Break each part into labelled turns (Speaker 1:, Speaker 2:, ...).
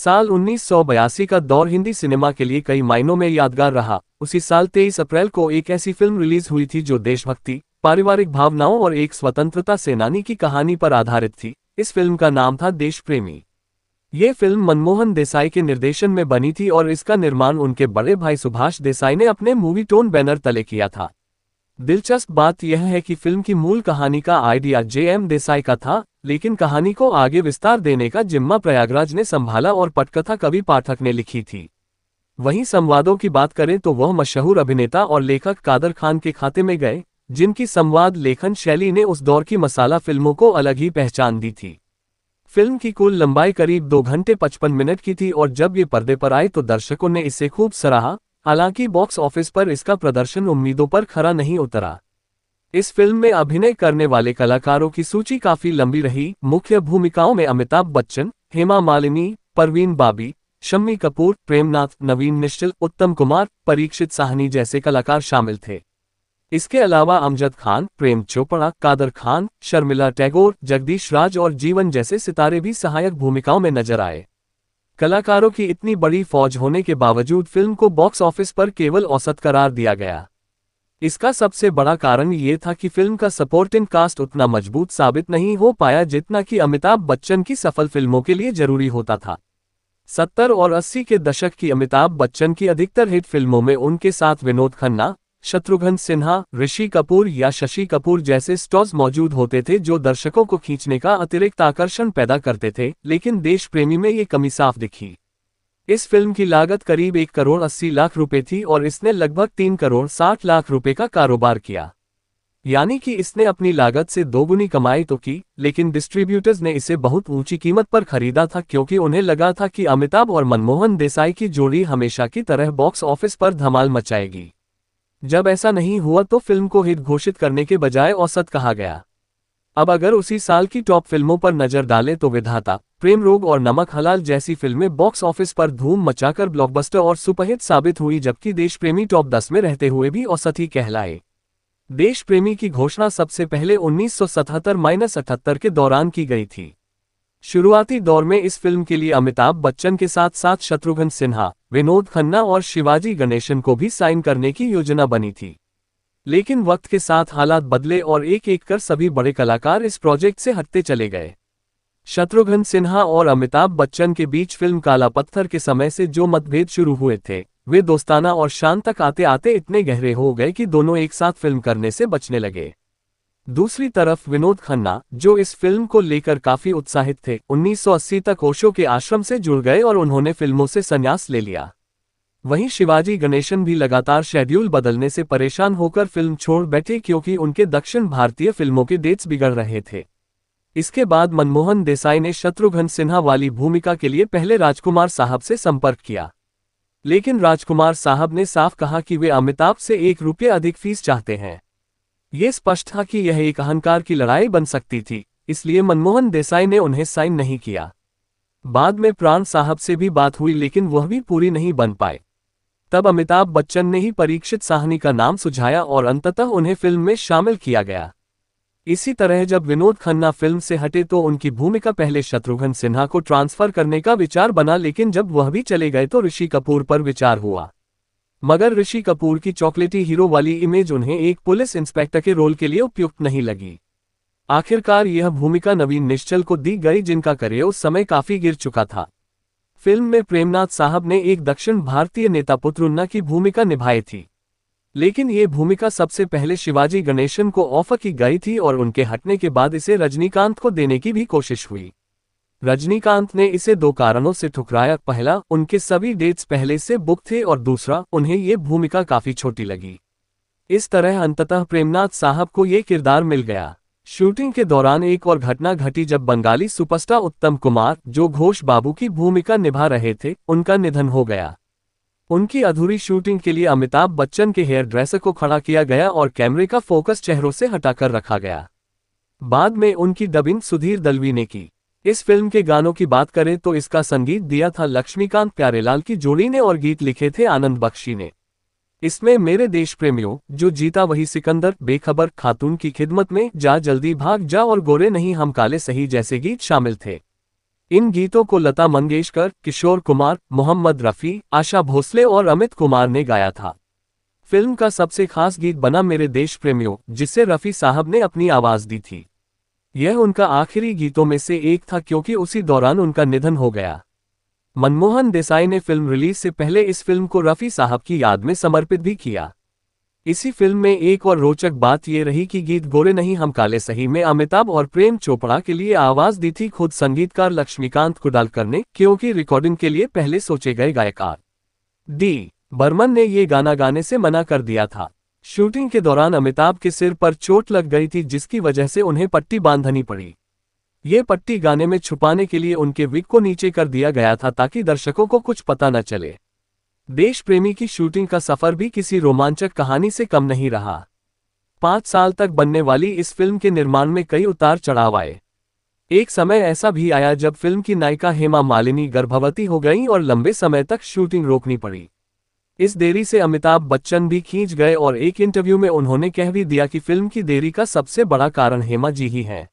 Speaker 1: साल 1982 का दौर हिंदी सिनेमा के लिए कई मायनों में यादगार रहा। उसी साल 23 अप्रैल को एक ऐसी फिल्म रिलीज हुई थी जो देशभक्ति, पारिवारिक भावनाओं और एक स्वतंत्रता सेनानी की कहानी पर आधारित थी। इस फिल्म का नाम था देश प्रेमी। ये फिल्म मनमोहन देसाई के निर्देशन में बनी थी और इसका निर्माण उनके बड़े भाई सुभाष देसाई ने अपने मूवी टोन बैनर तले किया था। दिलचस्प बात यह है कि फिल्म की मूल कहानी का आइडिया J.M. देसाई का था, लेकिन कहानी को आगे विस्तार देने का जिम्मा प्रयागराज ने संभाला और पटकथा कवि पाठक ने लिखी थी। वहीं संवादों की बात करें तो वह मशहूर अभिनेता और लेखक कादर खान के खाते में गए, जिनकी संवाद लेखन शैली ने उस दौर की मसाला फिल्मों को अलग ही पहचान दी थी। फिल्म की कुल लंबाई करीब 2 घंटे 55 मिनट की थी और जब ये पर्दे पर आई तो दर्शकों ने इसे खूब सराहा। हालांकि बॉक्स ऑफिस पर इसका प्रदर्शन उम्मीदों पर खरा नहीं उतरा। इस फिल्म में अभिनय करने वाले कलाकारों की सूची काफी लंबी रही। मुख्य भूमिकाओं में अमिताभ बच्चन, हेमा मालिनी, परवीन बाबी, शम्मी कपूर, प्रेमनाथ, नवीन निश्चल, उत्तम कुमार, परीक्षित साहनी जैसे कलाकार शामिल थे। इसके अलावा अमजद खान, प्रेम चोपड़ा, कादर खान, शर्मिला टैगोर, जगदीश राज और जीवन जैसे सितारे भी सहायक भूमिकाओं में नजर आए। कलाकारों की इतनी बड़ी फौज होने के बावजूद फिल्म को बॉक्स ऑफिस पर केवल औसत करार दिया गया। इसका सबसे बड़ा कारण ये था कि फिल्म का सपोर्टिंग कास्ट उतना मजबूत साबित नहीं हो पाया जितना कि अमिताभ बच्चन की सफल फिल्मों के लिए जरूरी होता था। 70 और 80 के दशक की अमिताभ बच्चन की अधिकतर हिट फिल्मों में उनके साथ विनोद खन्ना, शत्रुघ्न सिन्हा, ऋषि कपूर या शशि कपूर जैसे स्टार्स मौजूद होते थे जो दर्शकों को खींचने का अतिरिक्त आकर्षण पैदा करते थे, लेकिन देश प्रेमी में ये कमी साफ दिखी। इस फिल्म की लागत करीब 1 करोड़ 80 लाख रुपए थी और इसने लगभग 3 करोड़ 60 लाख रुपए का कारोबार किया। यानी कि इसने अपनी लागत से दोगुनी कमाई तो की, लेकिन डिस्ट्रीब्यूटर्स ने इसे बहुत ऊंची कीमत पर खरीदा था क्योंकि उन्हें लगा था कि अमिताभ और मनमोहन देसाई की जोड़ी हमेशा की तरह बॉक्स ऑफिस पर धमाल मचाएगी। जब ऐसा नहीं हुआ तो फिल्म को हिट घोषित करने के बजाय औसत कहा गया। अब अगर उसी साल की टॉप फिल्मों पर नजर डालें तो विधाता, प्रेम रोग और नमक हलाल जैसी फिल्में बॉक्स ऑफिस पर धूम मचाकर ब्लॉकबस्टर और सुपरहिट साबित हुई, जबकि देश प्रेमी टॉप 10 में रहते हुए भी औसत ही कहलाए। देश प्रेमी की घोषणा सबसे पहले 1977-78 के दौरान की गई थी। शुरुआती दौर में इस फिल्म के लिए अमिताभ बच्चन के साथ साथ शत्रुघ्न सिन्हा, विनोद खन्ना और शिवाजी गणेशन को भी साइन करने की योजना बनी थी। लेकिन वक्त के साथ हालात बदले और एक एक कर सभी बड़े कलाकार इस प्रोजेक्ट से हटते चले गए। शत्रुघ्न सिन्हा और अमिताभ बच्चन के बीच फिल्म काला पत्थर के समय से जो मतभेद शुरू हुए थे, वे दोस्ताना और शान तक आते आते इतने गहरे हो गए कि दोनों एक साथ फिल्म करने से बचने लगे। दूसरी तरफ विनोद खन्ना, जो इस फिल्म को लेकर काफी उत्साहित थे, 1980 तक ओशो के आश्रम से जुड़ गए और उन्होंने फिल्मों से संन्यास ले लिया। वहीं शिवाजी गणेशन भी लगातार शेड्यूल बदलने से परेशान होकर फिल्म छोड़ बैठे क्योंकि उनके दक्षिण भारतीय फिल्मों के डेट्स बिगड़ रहे थे। इसके बाद मनमोहन देसाई ने शत्रुघ्न सिन्हा वाली भूमिका के लिए पहले राजकुमार साहब से संपर्क किया, लेकिन राजकुमार साहब ने साफ कहा कि वे अमिताभ से 1 रुपये अधिक फीस चाहते हैं। ये स्पष्ट था कि यह एक अहंकार की लड़ाई बन सकती थी, इसलिए मनमोहन देसाई ने उन्हें साइन नहीं किया। बाद में प्राण साहब से भी बात हुई लेकिन वह भी पूरी नहीं बन पाए। तब अमिताभ बच्चन ने ही परीक्षित साहनी का नाम सुझाया और अंततः उन्हें फिल्म में शामिल किया गया। इसी तरह जब विनोद खन्ना फिल्म से हटे तो उनकी भूमिका पहले शत्रुघ्न सिन्हा को ट्रांसफर करने का विचार बना, लेकिन जब वह भी चले गए तो ऋषि कपूर पर विचार हुआ। मगर ऋषि कपूर की चॉकलेटी हीरो वाली इमेज उन्हें एक पुलिस इंस्पेक्टर के रोल के लिए उपयुक्त नहीं लगी। आखिरकार यह भूमिका नवीन निश्चल को दी गई, जिनका करियर उस समय काफी गिर चुका था। फिल्म में प्रेमनाथ साहब ने एक दक्षिण भारतीय नेता पुत्रुन्ना की भूमिका निभाई थी, लेकिन ये भूमिका सबसे पहले शिवाजी गणेशन को ऑफर की गई थी और उनके हटने के बाद इसे रजनीकांत को देने की भी कोशिश हुई। रजनीकांत ने इसे 2 कारणों से ठुकराया। पहला, उनके सभी डेट्स पहले से बुक थे और दूसरा, उन्हें ये भूमिका काफी छोटी लगी। इस तरह अंततः प्रेमनाथ साहब को ये किरदार मिल गया। शूटिंग के दौरान एक और घटना घटी जब बंगाली सुपरस्टार उत्तम कुमार, जो घोष बाबू की भूमिका निभा रहे थे, उनका निधन हो गया। उनकी अधूरी शूटिंग के लिए अमिताभ बच्चन के हेयर ड्रेसर को खड़ा किया गया और कैमरे का फोकस चेहरों से हटाकर रखा गया। बाद में उनकी डबिंग सुधीर दलवी ने की। इस फिल्म के गानों की बात करें तो इसका संगीत दिया था लक्ष्मीकांत प्यारेलाल की जोड़ी ने और गीत लिखे थे आनंद बख्शी ने। इसमें मेरे देश प्रेमियों, जो जीता वही सिकंदर, बेखबर, खातून की खिदमत में, जा जल्दी भाग जा और गोरे नहीं हम काले सही जैसे गीत शामिल थे। इन गीतों को लता मंगेशकर, किशोर कुमार, मोहम्मद रफ़ी, आशा भोसले और अमित कुमार ने गाया था। फिल्म का सबसे खास गीत बना मेरे देश प्रेमियों, जिसे रफ़ी साहब ने अपनी आवाज़ दी थी। यह उनका आखिरी गीतों में से एक था क्योंकि उसी दौरान उनका निधन हो गया। मनमोहन देसाई ने फिल्म रिलीज से पहले इस फिल्म को रफ़ी साहब की याद में समर्पित भी किया। इसी फिल्म में एक और रोचक बात ये रही कि गीत गोरे नहीं हम काले सही में अमिताभ और प्रेम चोपड़ा के लिए आवाज़ दी थी खुद संगीतकार लक्ष्मीकांत कुडालकर ने, क्योंकि रिकॉर्डिंग के लिए पहले सोचे गए गायकार डी बर्मन ने ये गाना गाने से मना कर दिया था। शूटिंग के दौरान अमिताभ के सिर पर चोट लग गई थी जिसकी वजह से उन्हें पट्टी बांधनी पड़ी। ये पट्टी गाने में छुपाने के लिए उनके विग को नीचे कर दिया गया था ताकि दर्शकों को कुछ पता न चले। देश प्रेमी की शूटिंग का सफर भी किसी रोमांचक कहानी से कम नहीं रहा। 5 साल तक बनने वाली इस फिल्म के निर्माण में कई उतार चढ़ाव आए। एक समय ऐसा भी आया जब फिल्म की नायिका हेमा मालिनी गर्भवती हो गईं और लंबे समय तक शूटिंग रोकनी पड़ी। इस देरी से अमिताभ बच्चन भी खींच गए और एक इंटरव्यू में उन्होंने कह भी दिया कि फिल्म की देरी का सबसे बड़ा कारण हेमा जी ही हैं।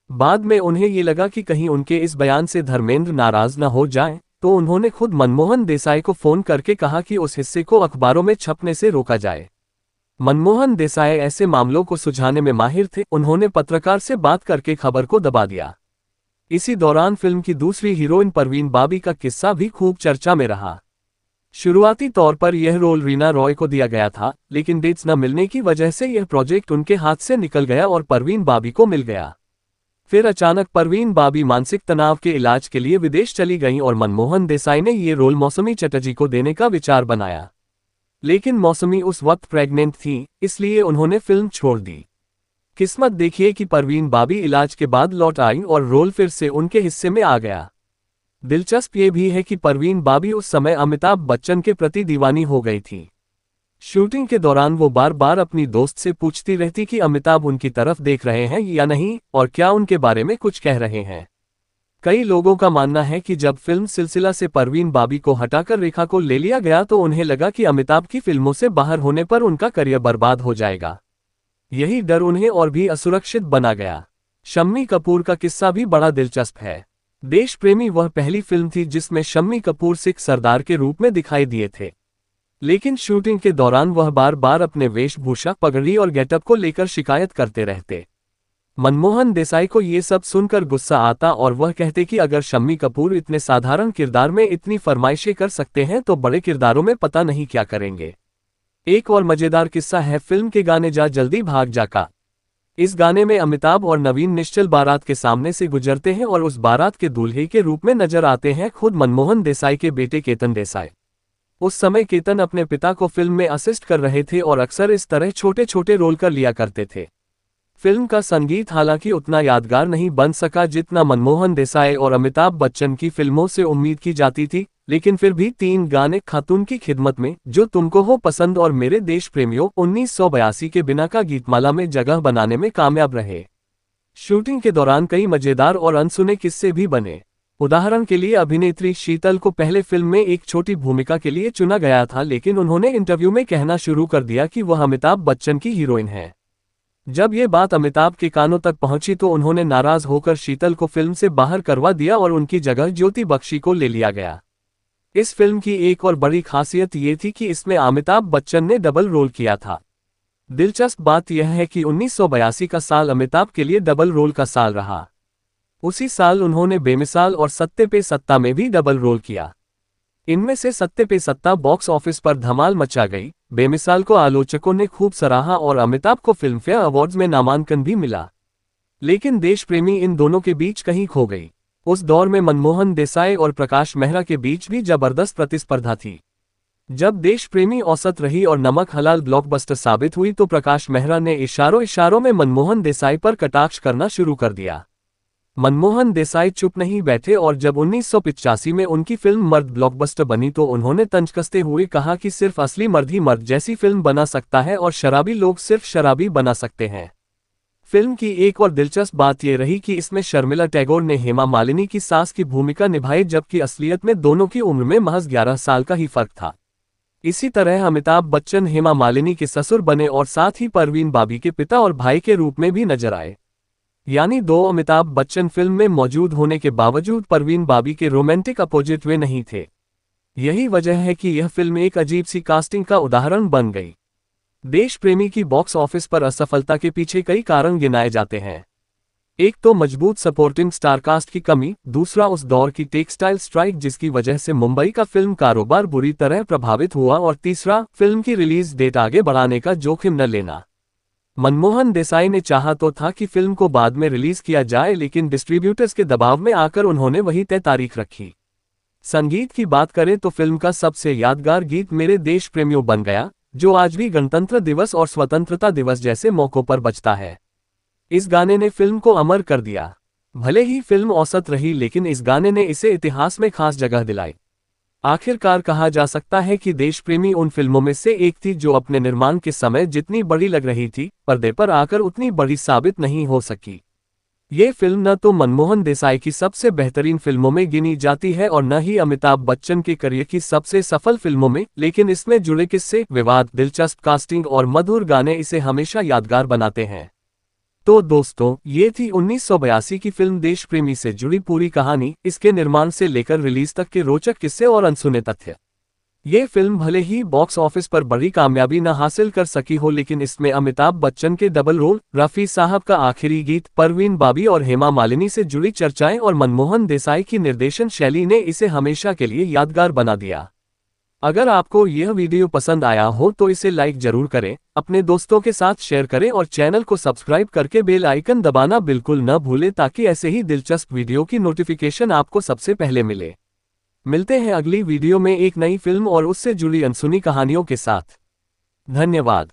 Speaker 1: बाद में उन्हें ये लगा कि कहीं उनके इस बयान से धर्मेंद्र नाराज न हो जाएं, तो उन्होंने खुद मनमोहन देसाई को फोन करके कहा कि उस हिस्से को अखबारों में छपने से रोका जाए। मनमोहन देसाई ऐसे मामलों को सुलझाने में माहिर थे, उन्होंने पत्रकार से बात करके खबर को दबा दिया। इसी दौरान फिल्म की दूसरी हीरोइन परवीन बाबी का किस्सा भी खूब चर्चा में रहा। शुरुआती तौर पर यह रोल रीना रॉय को दिया गया था, लेकिन डेट्स न मिलने की वजह से यह प्रोजेक्ट उनके हाथ से निकल गया और परवीन बाबी को मिल गया। फिर अचानक परवीन बाबी मानसिक तनाव के इलाज के लिए विदेश चली गईं और मनमोहन देसाई ने ये रोल मौसमी चटर्जी को देने का विचार बनाया। लेकिन मौसमी उस वक्त प्रेग्नेंट थी, इसलिए उन्होंने फिल्म छोड़ दी। किस्मत देखिए कि परवीन बाबी इलाज के बाद लौट आईं और रोल फिर से उनके हिस्से में आ गया। दिलचस्प ये भी है कि परवीन बाबी उस समय अमिताभ बच्चन के प्रति दीवानी हो गई थी। शूटिंग के दौरान वो बार बार अपनी दोस्त से पूछती रहती कि अमिताभ उनकी तरफ देख रहे हैं या नहीं और क्या उनके बारे में कुछ कह रहे हैं। कई लोगों का मानना है कि जब फिल्म सिलसिला से परवीन बाबी को हटाकर रेखा को ले लिया गया तो उन्हें लगा कि अमिताभ की फिल्मों से बाहर होने पर उनका करियर बर्बाद हो जाएगा। यही डर उन्हें और भी असुरक्षित बना गया। शम्मी कपूर का किस्सा भी बड़ा दिलचस्प है। देश प्रेमी वह पहली फिल्म थी जिसमें शम्मी कपूर सिख सरदार के रूप में दिखाई दिए थे, लेकिन शूटिंग के दौरान वह बार बार अपने वेशभूषा, पगड़ी और गेटअप को लेकर शिकायत करते रहते। मनमोहन देसाई को ये सब सुनकर गुस्सा आता और वह कहते कि अगर शम्मी कपूर इतने साधारण किरदार में इतनी फरमाइशें कर सकते हैं तो बड़े किरदारों में पता नहीं क्या करेंगे। एक और मजेदार किस्सा है फिल्म के गाने जा जल्दी भाग जा का। इस गाने में अमिताभ और नवीन निश्चल बारात के सामने से गुजरते हैं और उस बारात के दूल्हे के रूप में नजर आते हैं खुद मनमोहन देसाई के बेटे केतन देसाई। उस समय केतन अपने पिता को फिल्म में असिस्ट कर रहे थे और अक्सर इस तरह छोटे छोटे रोल कर लिया करते थे। फिल्म का संगीत हालांकि उतना यादगार नहीं बन सका जितना मनमोहन देसाई और अमिताभ बच्चन की फिल्मों से उम्मीद की जाती थी, लेकिन फिर भी 3 गाने खातून की खिदमत में, जो तुमको हो पसंद और मेरे देश प्रेमियों 1982 के बिना का गीतमाला में जगह बनाने में कामयाब रहे। शूटिंग के दौरान कई मजेदार और अनसुने किस्से भी बने। उदाहरण के लिए अभिनेत्री शीतल को पहले फिल्म में एक छोटी भूमिका के लिए चुना गया था, लेकिन उन्होंने इंटरव्यू में कहना शुरू कर दिया कि वह अमिताभ बच्चन की हीरोइन है। जब ये बात अमिताभ के कानों तक पहुंची तो उन्होंने नाराज होकर शीतल को फिल्म से बाहर करवा दिया और उनकी जगह ज्योति बख्शी को ले लिया गया। इस फिल्म की एक और बड़ी खासियत ये थी कि इसमें अमिताभ बच्चन ने डबल रोल किया था। दिलचस्प बात यह है कि 1982 का साल अमिताभ के लिए डबल रोल का साल रहा। उसी साल उन्होंने बेमिसाल और सत्ते पे सत्ता में भी डबल रोल किया। इनमें से सत्ते पे सत्ता बॉक्स ऑफिस पर धमाल मचा गई। बेमिसाल को आलोचकों ने खूब सराहा और अमिताभ को फिल्मफेयर अवार्ड्स में नामांकन भी मिला, लेकिन देश प्रेमी इन दोनों के बीच कहीं खो गई। उस दौर में मनमोहन देसाई और प्रकाश मेहरा के बीच भी जबरदस्त प्रतिस्पर्धा थी। जब देश प्रेमी औसत रही और नमक हलाल ब्लॉकबस्टर साबित हुई तो प्रकाश मेहरा ने इशारों इशारों में मनमोहन देसाई पर कटाक्ष करना शुरू कर दिया। मनमोहन देसाई चुप नहीं बैठे और जब 1985 में उनकी फिल्म मर्द ब्लॉकबस्टर बनी तो उन्होंने तंज कसते हुए कहा कि सिर्फ असली मर्द ही मर्द जैसी फिल्म बना सकता है और शराबी लोग सिर्फ शराबी बना सकते हैं। फिल्म की एक और दिलचस्प बात यह रही कि इसमें शर्मिला टैगोर ने हेमा मालिनी की सास की भूमिका निभाई, जबकि असलियत में दोनों की उम्र में महज 11 साल का ही फर्क था। इसी तरह अमिताभ बच्चन हेमा मालिनी के ससुर बने और साथ ही परवीन बाबी के पिता और भाई के रूप में भी नजर आए। यानी दो अमिताभ बच्चन फिल्म में मौजूद होने के बावजूद परवीन बाबी के रोमांटिक अपोजिट वे नहीं थे। यही वजह है कि यह फिल्म एक अजीब सी कास्टिंग का उदाहरण बन गई। देश प्रेमी की बॉक्स ऑफिस पर असफलता के पीछे कई कारण गिनाए जाते हैं। एक तो मजबूत सपोर्टिंग स्टारकास्ट की कमी, दूसरा उस दौर की टेक्सटाइल स्ट्राइक जिसकी वजह से मुंबई का फिल्म कारोबार बुरी तरह प्रभावित हुआ, और तीसरा फिल्म की रिलीज डेट आगे बढ़ाने का जोखिम न लेना। मनमोहन देसाई ने चाहा तो था कि फिल्म को बाद में रिलीज किया जाए, लेकिन डिस्ट्रीब्यूटर्स के दबाव में आकर उन्होंने वही तय तारीख रखी। संगीत की बात करें तो फिल्म का सबसे यादगार गीत मेरे देश प्रेमियों बन गया, जो आज भी गणतंत्र दिवस और स्वतंत्रता दिवस जैसे मौकों पर बजता है। इस गाने ने फिल्म को अमर कर दिया। भले ही फिल्म औसत रही, लेकिन इस गाने ने इसे इतिहास में खास जगह दिलाई। आखिरकार कहा जा सकता है कि देश प्रेमी उन फिल्मों में से एक थी जो अपने निर्माण के समय जितनी बड़ी लग रही थी, पर्दे पर आकर उतनी बड़ी साबित नहीं हो सकी। ये फिल्म न तो मनमोहन देसाई की सबसे बेहतरीन फिल्मों में गिनी जाती है और न ही अमिताभ बच्चन के करियर की सबसे सफल फिल्मों में, लेकिन इसमें जुड़े किस्से, विवाद, दिलचस्प कास्टिंग और मधुर गाने इसे हमेशा यादगार बनाते हैं। तो दोस्तों, ये थी 1982 की फिल्म देश प्रेमी से जुड़ी पूरी कहानी, इसके निर्माण से लेकर रिलीज तक के रोचक किस्से और अनसुने तथ्य। ये फिल्म भले ही बॉक्स ऑफिस पर बड़ी कामयाबी न हासिल कर सकी हो, लेकिन इसमें अमिताभ बच्चन के डबल रोल, रफ़ी साहब का आखिरी गीत, परवीन बाबी और हेमा मालिनी से जुड़ी चर्चाएं और मनमोहन देसाई की निर्देशन शैली ने इसे हमेशा के लिए यादगार बना दिया। अगर आपको यह वीडियो पसंद आया हो तो इसे लाइक जरूर करें, अपने दोस्तों के साथ शेयर करें और चैनल को सब्सक्राइब करके बेल आइकन दबाना बिल्कुल न भूलें, ताकि ऐसे ही दिलचस्प वीडियो की नोटिफिकेशन आपको सबसे पहले मिले। मिलते हैं अगली वीडियो में एक नई फिल्म और उससे जुड़ी अनसुनी कहानियों के साथ। धन्यवाद।